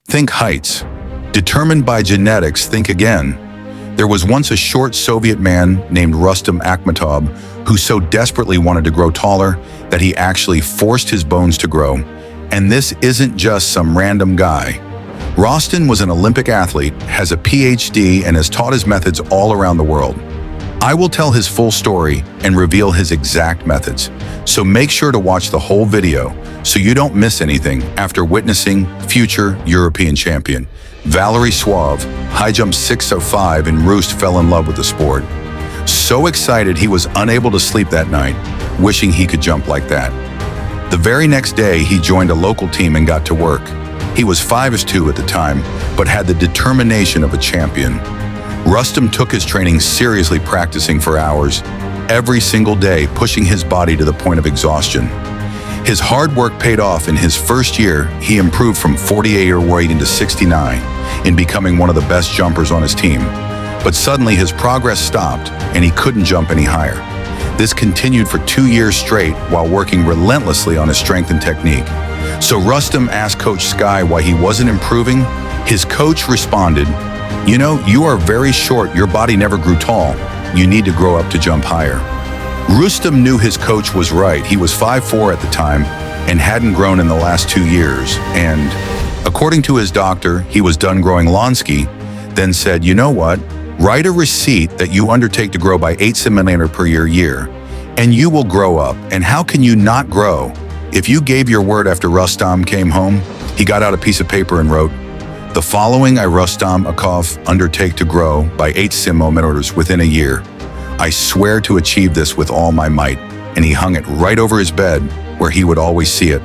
Think heights. Determined by genetics, think again. There was once a short Soviet man named Rustom Akhmetov who so desperately wanted to grow taller that he actually forced his bones to grow. And this isn't just some random guy. Rustom was an Olympic athlete, has a PhD, and has taught his methods all around the world. I will tell his full story and reveal his exact methods, so make sure to watch the whole video so you don't miss anything after witnessing future European champion Valery Suave, high jump 605, and Rust fell in love with the sport. So excited he was unable to sleep that night, wishing he could jump like that. The very next day, he joined a local team and got to work. He was 5'2" at the time, but had the determination of a champion. Rustom took his training seriously, practicing for hours, every single day, pushing his body to the point of exhaustion. His hard work paid off. In his first year, he improved from 48-year weight into 69, in becoming one of the best jumpers on his team. But suddenly his progress stopped and he couldn't jump any higher. This continued for 2 years straight while working relentlessly on his strength and technique. So Rustom asked Coach Sky why he wasn't improving. His coach responded, "You know, you are very short, your body never grew tall. You need to grow up to jump higher." Rustom knew his coach was right. He was 5'4" at the time and hadn't grown in the last 2 years. And according to his doctor, he was done growing. Lansky then said, "You know what? Write a receipt that you undertake to grow by 8 centimeters per year, and you will grow up. And how can you not grow? If you gave your word." After Rustom came home, he got out a piece of paper and wrote, "The following I, Rustom Akhmetov, undertake to grow by 8 centimeters within a year. I swear to achieve this with all my might." And he hung it right over his bed where he would always see it.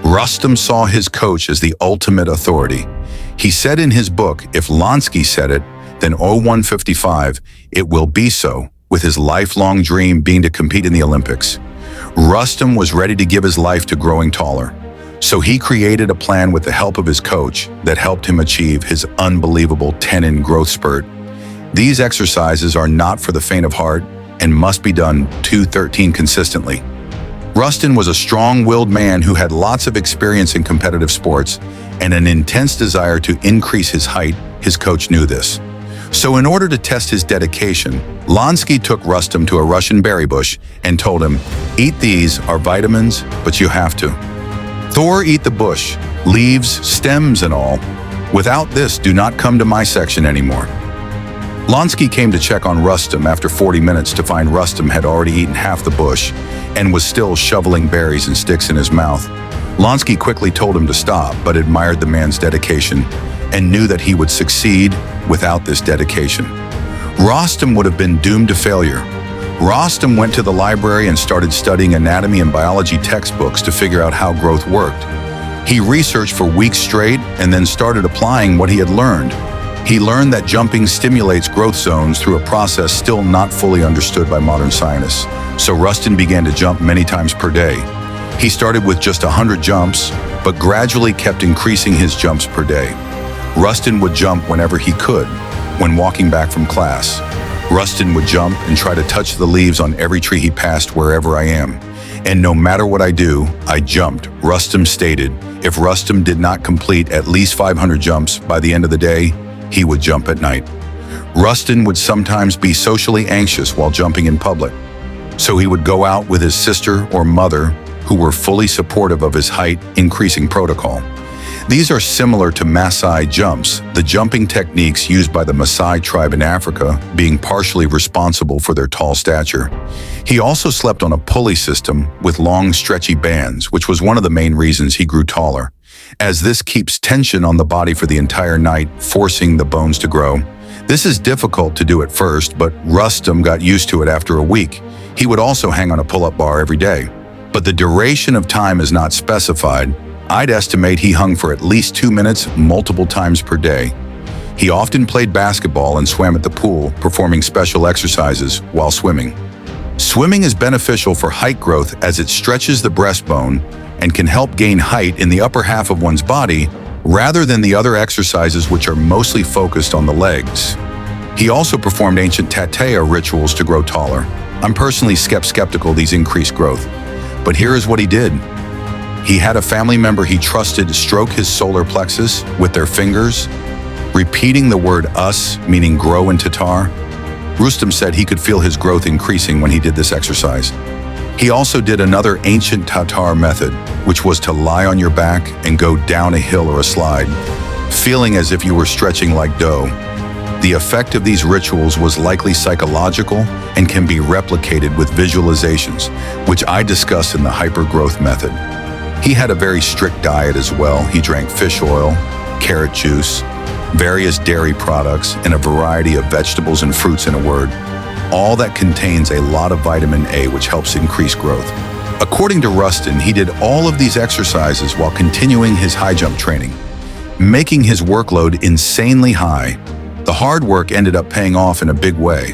Rustom saw his coach as the ultimate authority. He said in his book, "If Lansky said it, then 0155, it will be so," with his lifelong dream being to compete in the Olympics. Rustom was ready to give his life to growing taller. So he created a plan with the help of his coach that helped him achieve his unbelievable 10-in growth spurt. These exercises are not for the faint of heart and must be done 213 consistently. Rustom was a strong-willed man who had lots of experience in competitive sports and an intense desire to increase his height. His coach knew this. So in order to test his dedication, Lansky took Rustom to a Russian berry bush and told him, "Eat these, are vitamins, but you have to. Thor, eat the bush, leaves, stems and all. Without this, do not come to my section anymore." Lansky came to check on Rustom after 40 minutes to find Rustom had already eaten half the bush and was still shoveling berries and sticks in his mouth. Lansky quickly told him to stop, but admired the man's dedication and knew that he would succeed without this dedication. Rustom would have been doomed to failure. Rustom went to the library and started studying anatomy and biology textbooks to figure out how growth worked. He researched for weeks straight and then started applying what he had learned. He learned that jumping stimulates growth zones through a process still not fully understood by modern scientists. So Rustom began to jump many times per day. He started with just 100 jumps, but gradually kept increasing his jumps per day. Rustom would jump whenever he could. When walking back from class, Rustom would jump and try to touch the leaves on every tree he passed wherever I am. And no matter what I do, I jumped. Rustom stated if Rustom did not complete at least 500 jumps by the end of the day, he would jump at night. Rustom would sometimes be socially anxious while jumping in public. So he would go out with his sister or mother, who were fully supportive of his height increasing protocol. These are similar to Maasai jumps, the jumping techniques used by the Maasai tribe in Africa, being partially responsible for their tall stature. He also slept on a pulley system with long stretchy bands, which was one of the main reasons he grew taller, as this keeps tension on the body for the entire night, forcing the bones to grow. This is difficult to do at first, but Rustom got used to it after a week. He would also hang on a pull-up bar every day. But the duration of time is not specified. I'd estimate he hung for at least 2 minutes multiple times per day. He often played basketball and swam at the pool, performing special exercises while swimming. Swimming is beneficial for height growth as it stretches the breastbone and can help gain height in the upper half of one's body rather than the other exercises which are mostly focused on the legs. He also performed ancient tateya rituals to grow taller. I'm personally skeptical these increased growth, but here is what he did. He had a family member he trusted stroke his solar plexus with their fingers, repeating the word us, meaning grow in Tatar. Rustom said he could feel his growth increasing when he did this exercise. He also did another ancient Tatar method, which was to lie on your back and go down a hill or a slide, feeling as if you were stretching like dough. The effect of these rituals was likely psychological and can be replicated with visualizations, which I discuss in the hypergrowth method. He had a very strict diet as well. He drank fish oil, carrot juice, various dairy products, and a variety of vegetables and fruits, in a word. All that contains a lot of vitamin A, which helps increase growth. According to Rustom, he did all of these exercises while continuing his high jump training, making his workload insanely high. The hard work ended up paying off in a big way.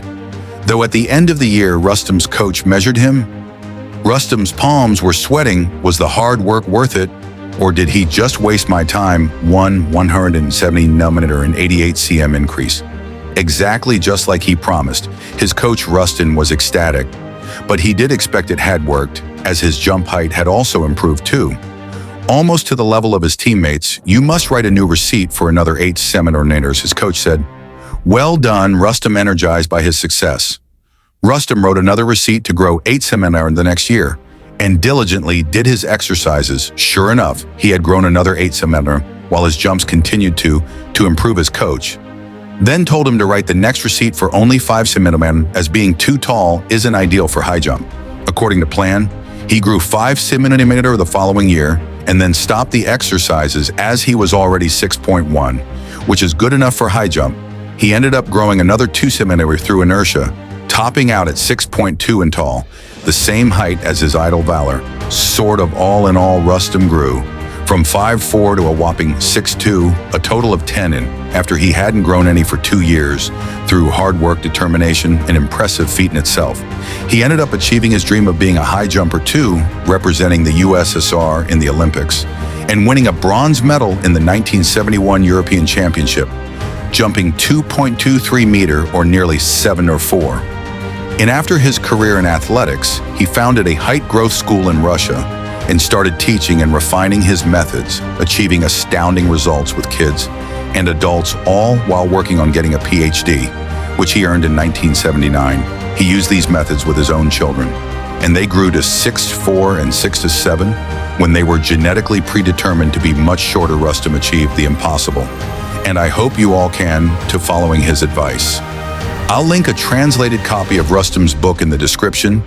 Though at the end of the year, Rustom's coach measured him, Rustom's palms were sweating. Was the hard work worth it? Or did he just waste my time? 170 mm and 88 cm increase. Exactly just like he promised. His coach Rustom was ecstatic, but he did expect it had worked, as his jump height had also improved too. Almost to the level of his teammates. You must write a new receipt for another 8 centimeters, his coach said. Well done, Rustom, energized by his success. Rustom wrote another receipt to grow 8 centimeters the next year, and diligently did his exercises. Sure enough, he had grown another 8 centimeters, while his jumps continued to improve. His coach then told him to write the next receipt for only 5 centimeters, as being too tall isn't ideal for high jump. According to plan, he grew 5 centimeters the following year, and then stopped the exercises as he was already 6.1, which is good enough for high jump. He ended up growing another 2 centimeters through inertia, topping out at 6.2 in tall, the same height as his idol Valor. Sort of all in all, Rustom grew from 5'4" to a whopping 6'2", a total of 10 in, after he hadn't grown any for 2 years, through hard work, determination, and impressive feat in itself. He ended up achieving his dream of being a high jumper too, representing the USSR in the Olympics, and winning a bronze medal in the 1971 European Championship, jumping 2.23 meters or nearly 7'4". And after his career in athletics, he founded a height growth school in Russia and started teaching and refining his methods, achieving astounding results with kids and adults, all while working on getting a PhD, which he earned in 1979. He used these methods with his own children, and they grew to 6'4" and 6'7". When they were genetically predetermined to be much shorter, Rustom achieved the impossible. And I hope you all can, to following his advice. I'll link a translated copy of Rustom's book in the description,